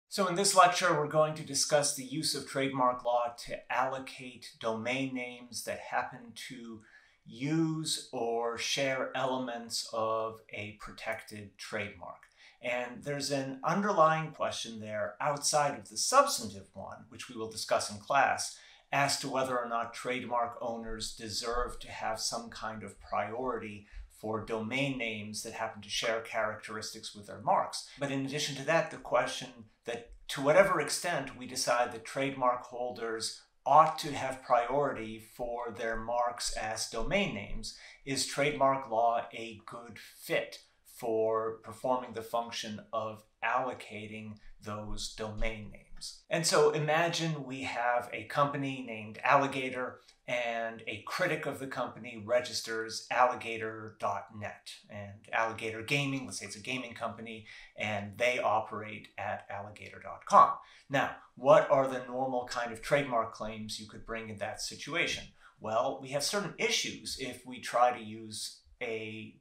So in this lecture, we're going to discuss the use of trademark law to allocate domain names that happen to use or share elements of a protected trademark. And there's an underlying question there outside of the substantive one, which we will discuss in class, as to whether or not trademark owners deserve to have some kind of priority for domain names that happen to share characteristics with their marks. But in addition to that, the question that to whatever extent we decide that trademark holders ought to have priority for their marks as domain names, is trademark law a good fit for performing the function of allocating those domain names? And so imagine we have a company named Alligator, and a critic of the company registers alligator.net. And Alligator Gaming, let's say it's a gaming company, and they operate at alligator.com. Now, what are the normal kind of trademark claims you could bring in that situation? Well, we have certain issues if we try to use a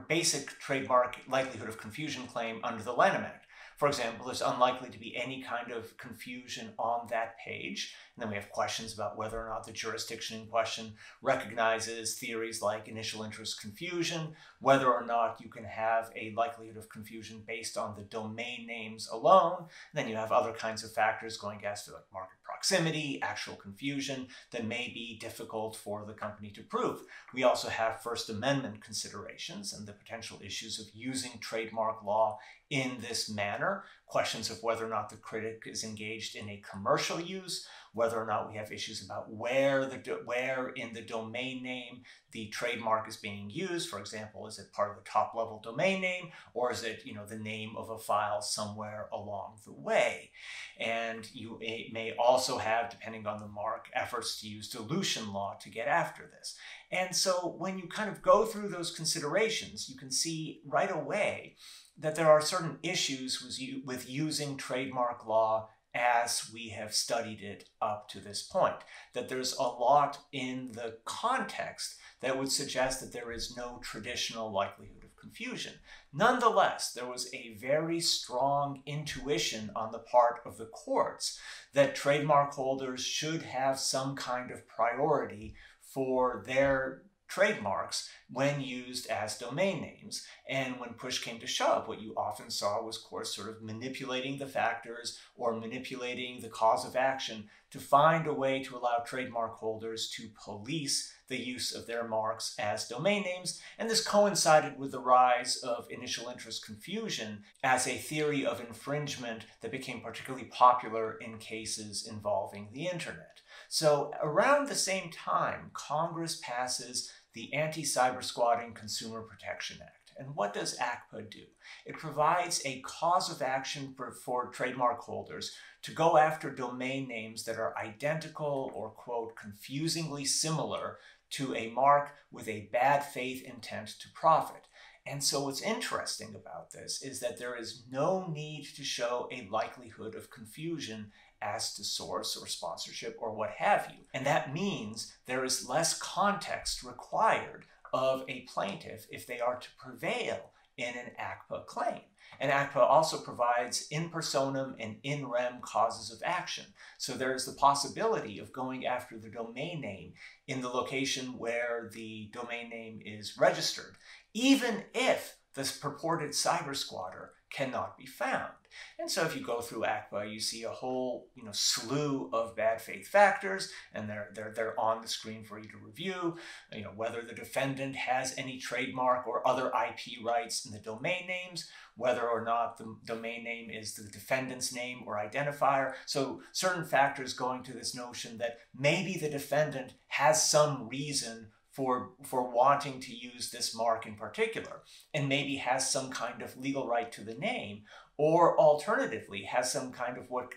basic trademark likelihood of confusion claim under the Lanham Act. For example, there's unlikely to be any kind of confusion on that page. And then we have questions about whether or not the jurisdiction in question recognizes theories like initial interest confusion, whether or not you can have a likelihood of confusion based on the domain names alone. And then you have other kinds of factors going as to like market proximity, actual confusion that may be difficult for the company to prove. We also have First Amendment considerations and the potential issues of using trademark law in this manner, questions of whether or not the critic is engaged in a commercial use, whether or not we have issues about where in the domain name the trademark is being used. For example, is it part of the top-level domain name, or is it, the name of a file somewhere along the way? And you may also have, depending on the mark, efforts to use dilution law to get after this. And so when you kind of go through those considerations, you can see right away that there are certain issues with using trademark law as we have studied it up to this point. That there's a lot in the context that would suggest that there is no traditional likelihood of confusion. Nonetheless, there was a very strong intuition on the part of the courts that trademark holders should have some kind of priority for their trademarks when used as domain names. And when push came to shove, what you often saw was courts sort of manipulating the factors or manipulating the cause of action to find a way to allow trademark holders to police the use of their marks as domain names. And this coincided with the rise of initial interest confusion as a theory of infringement that became particularly popular in cases involving the internet. So around the same time, Congress passes the Anti-Cybersquatting Consumer Protection Act. And what does ACPA do? It provides a cause of action for trademark holders to go after domain names that are identical or, quote, confusingly similar to a mark with a bad faith intent to profit. And so what's interesting about this is that there is no need to show a likelihood of confusion as to source or sponsorship or what have you. And that means there is less context required of a plaintiff if they are to prevail in an ACPA claim. And ACPA also provides in personam and in rem causes of action. So there's the possibility of going after the domain name in the location where the domain name is registered, even if this purported cyber squatter cannot be found. And so if you go through ACPA, you see a whole slew of bad faith factors, and they're on the screen for you to review. Whether the defendant has any trademark or other IP rights in the domain names, whether or not the domain name is the defendant's name or identifier. So certain factors going to this notion that maybe the defendant has some reason for wanting to use this mark in particular, and maybe has some kind of legal right to the name, or alternatively has some kind of what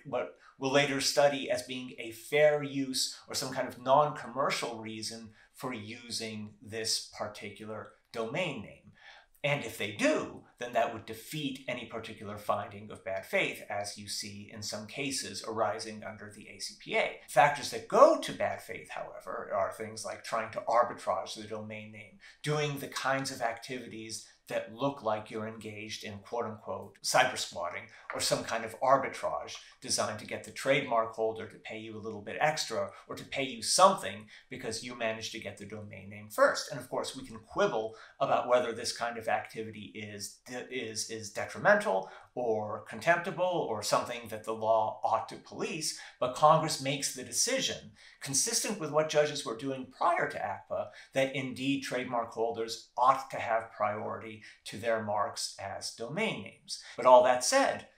we'll later study as being a fair use or some kind of non-commercial reason for using this particular domain name. And if they do, then that would defeat any particular finding of bad faith, as you see in some cases arising under the ACPA. Factors that go to bad faith, however, are things like trying to arbitrage the domain name, doing the kinds of activities that look like you're engaged in quote-unquote cyber squatting or some kind of arbitrage designed to get the trademark holder to pay you a little bit extra or to pay you something because you managed to get the domain name first. And of course, we can quibble about whether this kind of activity is detrimental or contemptible or something that the law ought to police, but Congress makes the decision, consistent with what judges were doing prior to ACPA, that indeed trademark holders ought to have priority to their marks as domain names. But all that said,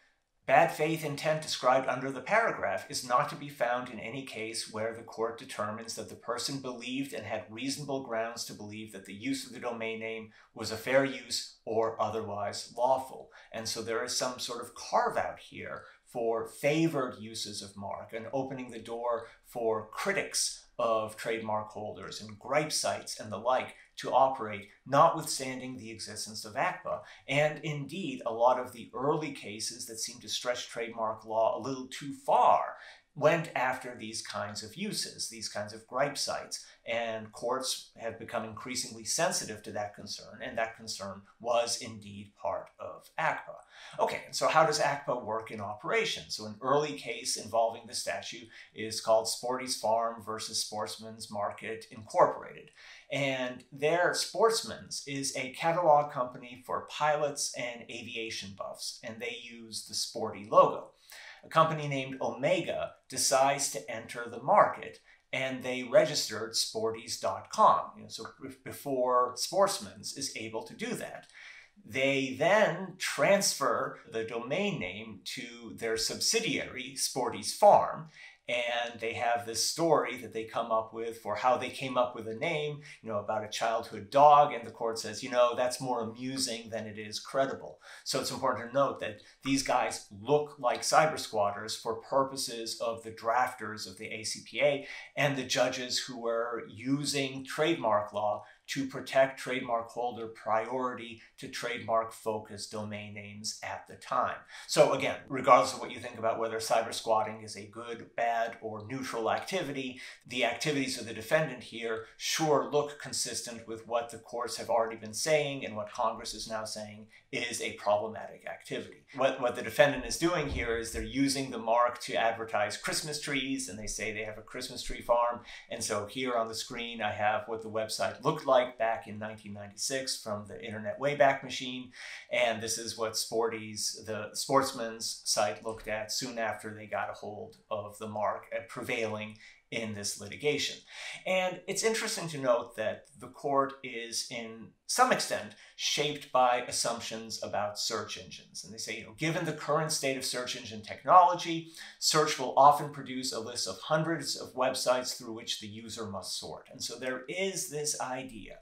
bad faith intent described under the paragraph is not to be found in any case where the court determines that the person believed and had reasonable grounds to believe that the use of the domain name was a fair use or otherwise lawful. And so there is some sort of carve-out here for favored uses of mark and opening the door for critics of trademark holders and gripe sites and the like to operate, notwithstanding the existence of ACPA. And indeed, a lot of the early cases that seem to stretch trademark law a little too far went after these kinds of uses, these kinds of gripe sites, and courts have become increasingly sensitive to that concern, and that concern was indeed part of ACPA. Okay, and so how does ACPA work in operation? So an early case involving the statute is called Sporty's Farm versus Sportsman's Market Incorporated. And their Sportsman's is a catalog company for pilots and aviation buffs, and they use the Sporty logo. A company named Omega decides to enter the market, and they registered sporties.com. So before Sportsman's is able to do that. They then transfer the domain name to their subsidiary, Sporty's Farm, and they have this story that they come up with for how they came up with a name, about a childhood dog, and the court says, that's more amusing than it is credible. So it's important to note that these guys look like cyber squatters for purposes of the drafters of the ACPA and the judges who were using trademark law to protect trademark holder priority to trademark-focused domain names at the time. So again, regardless of what you think about whether cyber squatting is a good, bad, or neutral activity, the activities of the defendant here sure look consistent with what the courts have already been saying and what Congress is now saying is a problematic activity. What the defendant is doing here is they're using the mark to advertise Christmas trees, and they say they have a Christmas tree farm. And so here on the screen, I have what the website looked like back in 1996 from the Internet Wayback Machine. And this is what the Sportsman's site looked at soon after they got a hold of the mark prevailing in this litigation. And it's interesting to note that the court is, in some extent, shaped by assumptions about search engines. And they say, given the current state of search engine technology, search will often produce a list of hundreds of websites through which the user must sort. And so there is this idea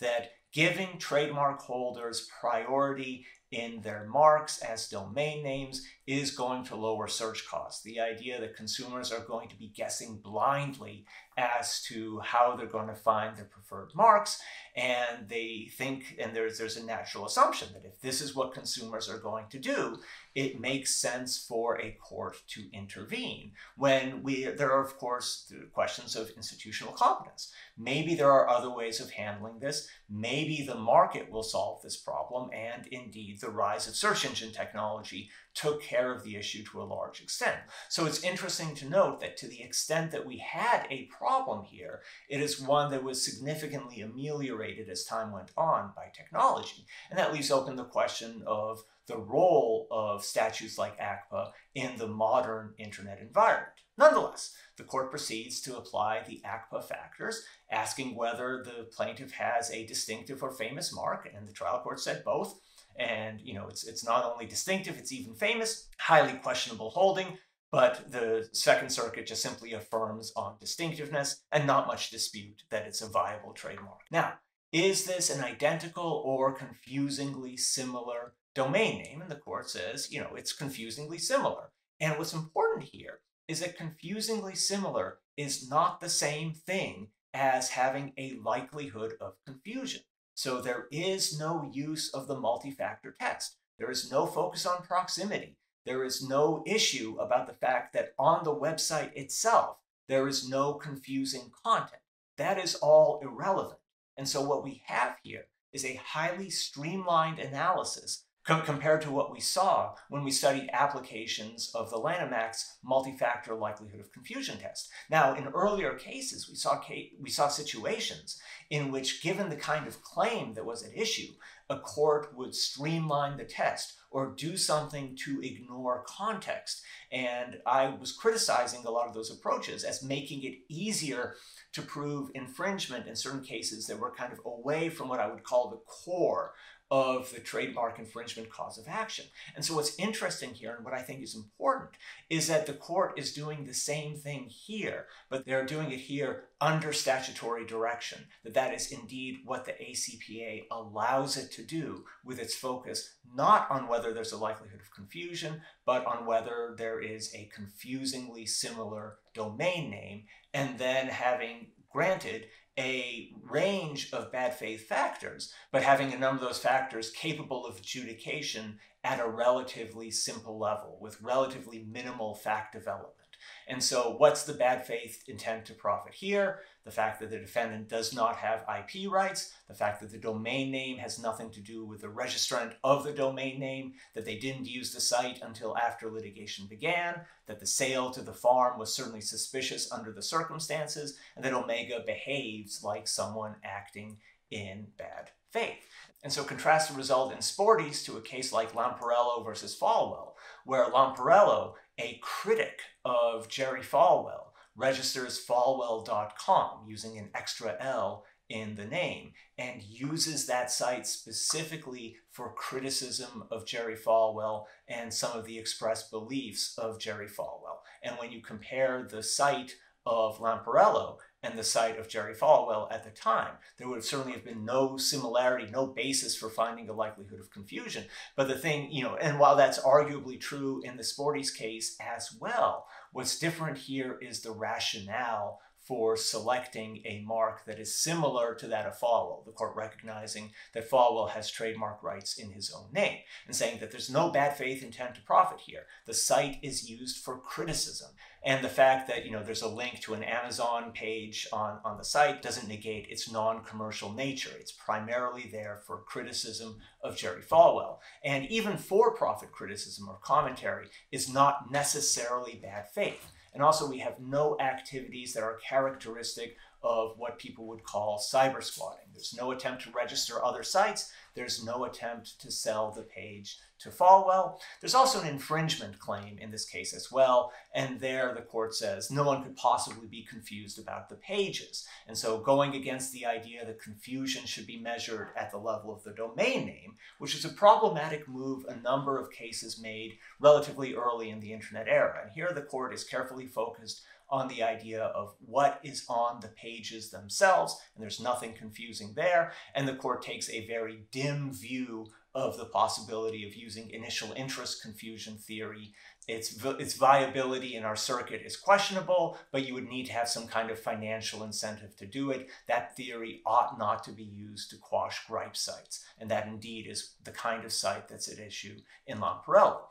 that giving trademark holders priority in their marks as domain names is going to lower search costs. The idea that consumers are going to be guessing blindly as to how they're going to find their preferred marks, and they think, and there's a natural assumption that if this is what consumers are going to do, it makes sense for a court to intervene. When there are, of course, the questions of institutional competence. Maybe there are other ways of handling this. Maybe the market will solve this problem, and indeed the rise of search engine technology took care of the issue to a large extent. So it's interesting to note that to the extent that we had a problem here, it is one that was significantly ameliorated as time went on by technology. And that leaves open the question of the role of statutes like ACPA in the modern internet environment. Nonetheless, the court proceeds to apply the ACPA factors, asking whether the plaintiff has a distinctive or famous mark, and the trial court said both. And, it's not only distinctive, it's even famous, highly questionable holding, but the Second Circuit just simply affirms on distinctiveness and not much dispute that it's a viable trademark. Now, is this an identical or confusingly similar domain name? And the court says, it's confusingly similar. And what's important here is that confusingly similar is not the same thing as having a likelihood of confusion. So there is no use of the multi-factor test. There is no focus on proximity. There is no issue about the fact that on the website itself, there is no confusing content. That is all irrelevant. And so what we have here is a highly streamlined analysis compared to what we saw when we studied applications of the Lanham Act's multi-factor likelihood of confusion test. Now, in earlier cases, we saw situations in which, given the kind of claim that was at issue, a court would streamline the test or do something to ignore context. And I was criticizing a lot of those approaches as making it easier to prove infringement in certain cases that were kind of away from what I would call the core of the trademark infringement cause of action. And so what's interesting here, and what I think is important, is that the court is doing the same thing here, but they're doing it here under statutory direction, that is indeed what the ACPA allows it to do, with its focus not on whether there's a likelihood of confusion, but on whether there is a confusingly similar domain name, and then having granted a range of bad faith factors, but having a number of those factors capable of adjudication at a relatively simple level with relatively minimal fact development. And so what's the bad faith intent to profit here? The fact that the defendant does not have IP rights, the fact that the domain name has nothing to do with the registrant of the domain name, that they didn't use the site until after litigation began, that the sale to the farm was certainly suspicious under the circumstances, and that Omega behaves like someone acting in bad faith. And so contrast the result in Sporties to a case like Lamparello versus Falwell, where Lamparello, a critic of Jerry Falwell, registers falwell.com using an extra L in the name and uses that site specifically for criticism of Jerry Falwell and some of the expressed beliefs of Jerry Falwell. And when you compare the site of Lamparello and the site of Jerry Falwell at the time, there would certainly have been no similarity, no basis for finding a likelihood of confusion. But the thing, and while that's arguably true in the Sporties case as well, what's different here is the rationale for selecting a mark that is similar to that of Falwell, the court recognizing that Falwell has trademark rights in his own name, and saying that there's no bad faith intent to profit here. The site is used for criticism. And the fact that there's a link to an Amazon page on the site doesn't negate its non-commercial nature. It's primarily there for criticism of Jerry Falwell. And even for-profit criticism or commentary is not necessarily bad faith. And also, we have no activities that are characteristic of what people would call cyber squatting. There's no attempt to register other sites. There's no attempt to sell the page to Falwell. There's also an infringement claim in this case as well. And there the court says no one could possibly be confused about the pages. And so going against the idea that confusion should be measured at the level of the domain name, which is a problematic move a number of cases made relatively early in the internet era. And here the court is carefully focused on the idea of what is on the pages themselves, and there's nothing confusing there. And the court takes a very dim view of the possibility of using initial interest confusion theory. Its viability in our circuit is questionable, but you would need to have some kind of financial incentive to do it. That theory ought not to be used to quash gripe sites, and that indeed is the kind of site that's at issue in Lamparello.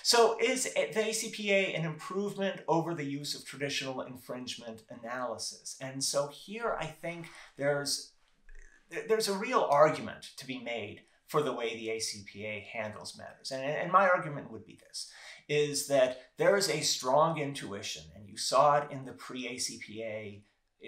So is the ACPA an improvement over the use of traditional infringement analysis? And so here I think there's a real argument to be made for the way the ACPA handles matters. And my argument would be this, is that there is a strong intuition, and you saw it in the pre-ACPA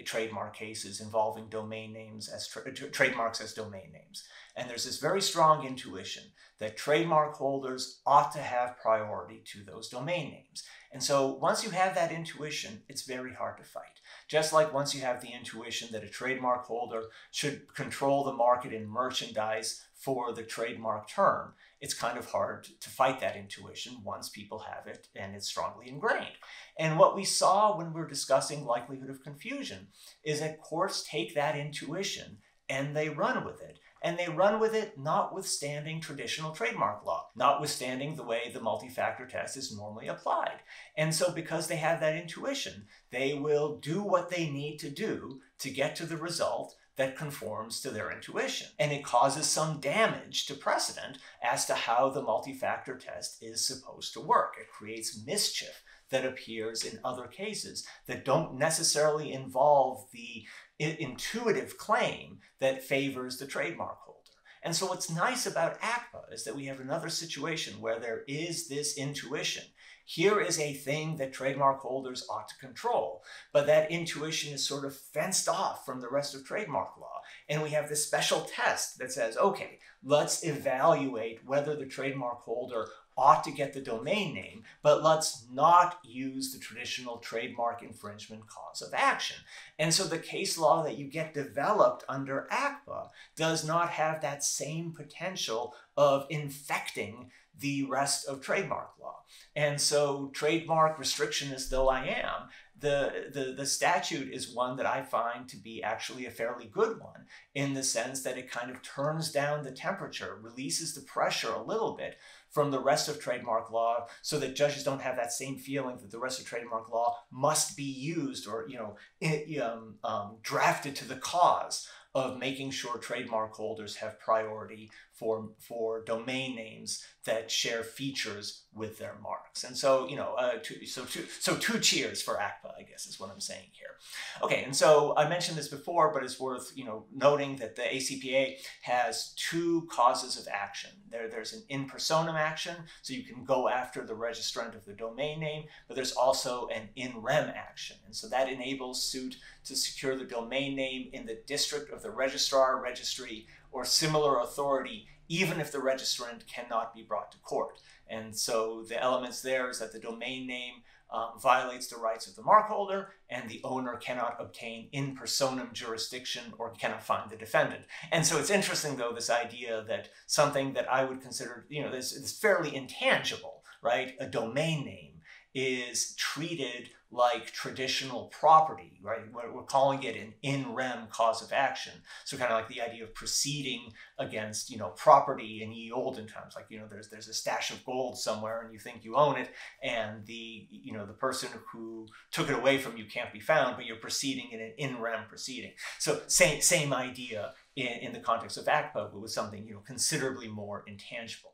trademark cases involving domain names as trademarks as domain names. And there's this very strong intuition that trademark holders ought to have priority to those domain names. And so once you have that intuition, it's very hard to fight. Just like once you have the intuition that a trademark holder should control the market in merchandise for the trademark term, it's kind of hard to fight that intuition once people have it and it's strongly ingrained. And what we saw when we were discussing likelihood of confusion is that courts take that intuition and they run with it. And they run with it notwithstanding traditional trademark law, notwithstanding the way the multi-factor test is normally applied. And so because they have that intuition, they will do what they need to do to get to the result that conforms to their intuition. And it causes some damage to precedent as to how the multi-factor test is supposed to work. It creates mischief that appears in other cases that don't necessarily involve the intuitive claim that favors the trademark holder. And so what's nice about ACPA is that we have another situation where there is this intuition. Here is a thing that trademark holders ought to control, but that intuition is sort of fenced off from the rest of trademark law. And we have this special test that says, okay, let's evaluate whether the trademark holder ought to get the domain name, but let's not use the traditional trademark infringement cause of action. And so the case law that you get developed under ACPA does not have that same potential of infecting the rest of trademark law. And so, trademark restrictionist though I am, the statute is one that I find to be actually a fairly good one, in the sense that it kind of turns down the temperature, releases the pressure a little bit from the rest of trademark law, so that judges don't have that same feeling that the rest of trademark law must be used or drafted to the cause of making sure trademark holders have priority for domain names that share features with their marks. And so, two cheers for ACPA, I guess is what I'm saying here. Okay, and so I mentioned this before, but it's worth noting that the ACPA has two causes of action. There's an in personam action, so you can go after the registrant of the domain name, but there's also an in rem action, and so that enables suit to secure the domain name in the district of the registrar, registry, or similar authority, even if the registrant cannot be brought to court. And so the elements there is that the domain name violates the rights of the mark holder, and the owner cannot obtain in personam jurisdiction or cannot find the defendant. And so it's interesting, though, this idea that something that I would consider, this fairly intangible, right? A domain name is treated like traditional property, right? We're calling it an in rem cause of action. So kind of like the idea of proceeding against, property in ye olden times. Like, there's a stash of gold somewhere and you think you own it, and the person who took it away from you can't be found, but you're proceeding in an in rem proceeding. So same idea in the context of ACPA, but with something, considerably more intangible.